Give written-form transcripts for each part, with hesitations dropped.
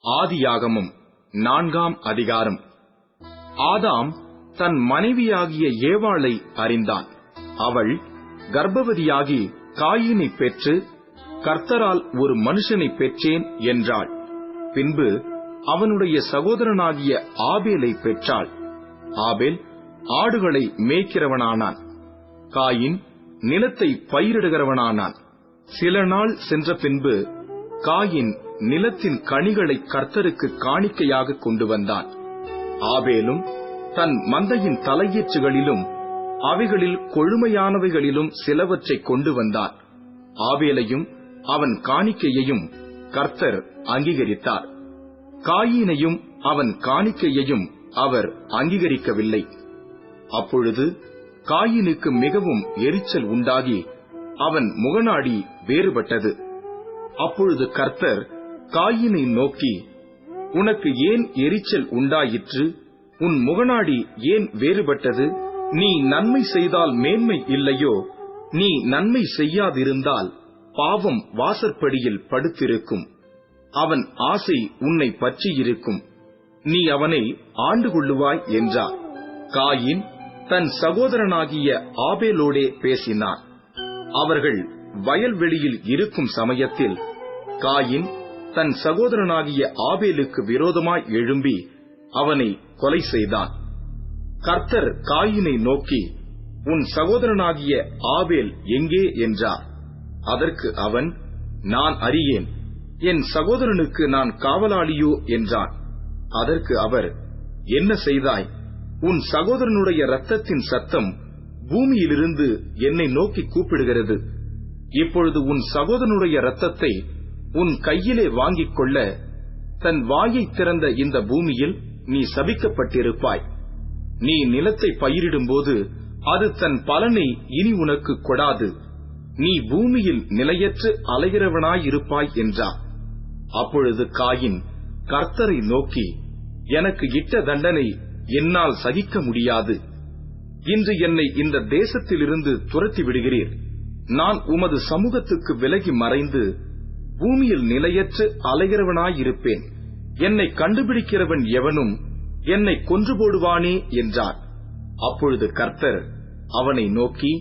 ஆதியாகமம் 4ஆம் அதிகாரம். ஆதாம் தன் மனைவியாகிய ஏவாளை அறிந்தான். அவள் கர்ப்பவதியாகி காயீனை பெற்று, கர்த்தரால் ஒரு மனுஷனை பெற்றேன் என்றாள். பின்பு அவனுடைய சகோதரனாகிய ஆபேலை பெற்றாள். ஆபேல் ஆடுகளை மேய்க்கிறவனானான். காயின் நிலத்தை பயிரிடுகிறவனானான். சில நாள் சென்ற பின்பு காயின் நிலத்தின் கனிகளை கர்த்தருக்கு காணிக்கையாக கொண்டு வந்தான். ஆபேலும் தன் மந்தையின் தலையீற்றுகளிலும் அவைகளில் கொழுமையானவைகளிலும் சிலவற்றை கொண்டு வந்தான். ஆபேலையும் அவன் காணிக்கையையும் கர்த்தர் அங்கீகரித்தார். காயீனையும் அவன் காணிக்கையையும் அவர் அங்கீகரிக்கவில்லை. அப்பொழுது காயீனுக்கு மிகவும் எரிச்சல் உண்டாகி அவன் முகநாடி வேறுபட்டது. அப்பொழுது கர்த்தர் காயீனை நோக்கி, உனக்கு ஏன் எரிச்சல் உண்டாயிற்று? உன் முகநாடி ஏன் வேறுபட்டது? நீ நன்மை செய்தால் மேன்மை இல்லையோ? நீ நன்மை செய்யாதிருந்தால் பாவம் வாசற்படியில் படுத்திருக்கும். அவன் ஆசை உன்னை பற்றியிருக்கும். நீ அவனை ஆண்டு கொள்ளுவாய் என்றார். காயின் தன் சகோதரனாகிய ஆபேலோடே பேசினான். அவர்கள் வயல்வெளியில் இருக்கும் சமயத்தில் காயின் தன் சகோதரனாகிய ஆபேலுக்கு விரோதமாய் எழும்பி அவனை கொலை செய்தான். கர்த்தர் காயினை நோக்கி, உன் சகோதரனாகிய ஆபேல் எங்கே என்றார். அதற்கு அவன், நான் அறியேன், என் சகோதரனுக்கு நான் காவலாளியோ என்றான். அதற்கு அவர், என்ன செய்தாய்? உன் சகோதரனுடைய இரத்தத்தின் சத்தம் பூமியிலிருந்து என்னை நோக்கி கூப்பிடுகிறது. இப்பொழுது உன் சகோதரனுடைய இரத்தத்தை உன் கையிலே வாங்கிக் கொள்ள தன் வாயை திறந்த இந்த பூமியில் நீ சபிக்கப்பட்டிருப்பாய். நீ நிலத்தை பயிரிடும்போது அது தன் பலனை இனி உனக்கு கொடாது. நீ பூமியில் நிலையற்று அலைகிறவனாயிருப்பாய் என்றார். அப்பொழுது காயின் கர்த்தரை நோக்கி, எனக்கு இட்ட தண்டனை என்னால் சகிக்க முடியாது. இன்று என்னை இந்த தேசத்திலிருந்து துரத்தி விடுகிறீர். நான் உமது சமூகத்துக்கு விலகி மறைந்து பூமியில் நிலையற்று அலைகிறவனாயிருப்பேன். என்னை கண்டுபிடிக்கிறவன் எவனும் என்னை கொன்று போடுவானே என்றார். அப்பொழுது கர்த்தர் அவனை நோக்கி,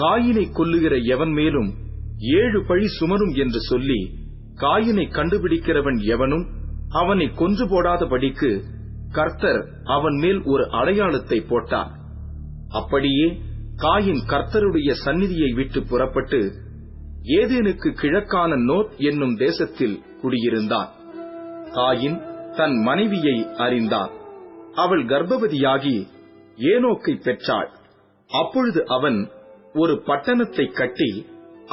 காயினை கொல்லுகிற எவன் மேலும் 7 பழி சுமரும் என்று சொல்லி, காயினை கண்டுபிடிக்கிறவன் எவனும் அவனை கொன்று போடாதபடிக்கு கர்த்தர் அவன் மேல் ஒரு அடையாளத்தை போட்டார். அப்படியே காயின் கர்த்தருடைய சந்நிதியை விட்டு புறப்பட்டு ஏதேனுக்கு கிழக்கான நோத் என்னும் தேசத்தில் குடியிருந்தான். காயின் தன் மனைவியை அறிந்தான். அவள் கர்ப்பவதியாகி ஏனோக்கை பெற்றாள். அப்பொழுது அவன் ஒரு பட்டணத்தை கட்டி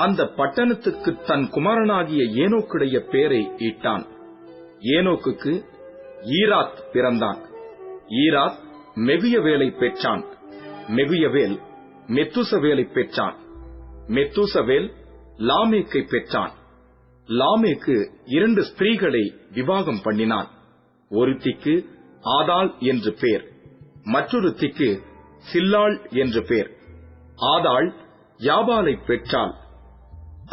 அந்த பட்டணத்துக்கு தன் குமாரனாகிய ஏனோக்குடைய பெயரை இட்டான். ஏனோக்குக்கு ஈராத் பிறந்தான். ஈராத் மெகுயவேலை பெற்றான். மெகுயவேல் மெத்துசவேலை பெற்றான். மெத்துசவேல் லாமேக்கை பெற்றான். லாமேக்கு 2 ஸ்திரீகளை விவாகம் பண்ணினான். ஒருத்திக்கு ஆதாள் என்று பேர், மற்றொருத்திக்கு சில்லாள் என்று பேர். ஆதாள் யாபாலை பெற்றாள்.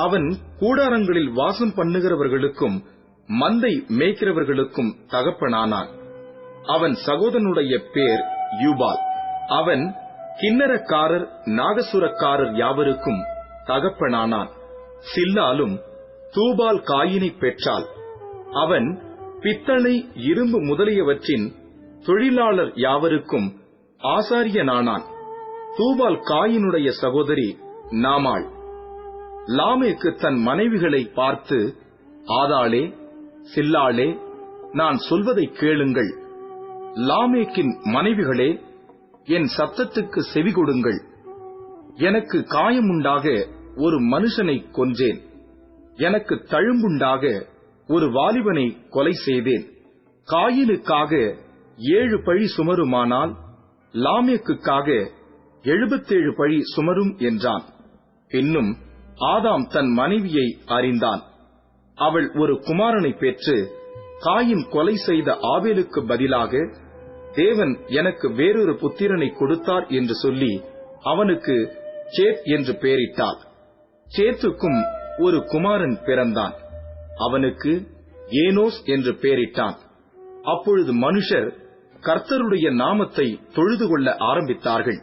அவன் கூடாரங்களில் வாசம் பண்ணுகிறவர்களுக்கும் மந்தை மேய்க்கிறவர்களுக்கும் தகப்பனானான். அவன் சகோதரனுடைய பேர் யூபால். அவன் கின்னரக்காரர் நாகசுரக்காரர் யாவருக்கும் தகப்பனானான். சில்லாலும் தூபால் காயினை பெற்றாள். அவன் பித்தளை, இரும்பு முதலியவற்றின் தொழிலாளர் யாவருக்கும் ஆசாரியனானான். தூபால் காயினுடைய சகோதரி நாமாள். லாமேக்கு தன் மனைவிகளை பார்த்து, ஆதாளே, சில்லாளே, நான் சொல்வதை கேளுங்கள். லாமேக்கின் மனைவிகளே, என் சத்தத்துக்கு செவி கொடுங்கள். எனக்கு காயமுண்டாக ஒரு மனுஷனை கொன்றேன். எனக்கு தழும்புண்டாக ஒரு வாலிபனை கொலை செய்தேன். காயினுக்காக 7 பழி சுமருமானால் லாமேக்குக்காக 77 பழி சுமரும் என்றான். பின்னும் ஆதாம் தன் மனைவியை அறிந்தான். அவள் ஒரு குமாரனை பெற்று, காயின் கொலை செய்த ஆபேலுக்கு பதிலாக தேவன் எனக்கு வேறொரு புத்திரனை கொடுத்தார் என்று சொல்லி அவனுக்கு சேத் என்று பெயரிட்டாள். சேத்துக்கும் ஒரு குமாரன் பிறந்தான். அவனுக்கு ஏனோஸ் என்று பெயரிட்டான். அப்பொழுது மனுஷர் கர்த்தருடைய நாமத்தை தொழுது கொள்ள ஆரம்பித்தார்கள்.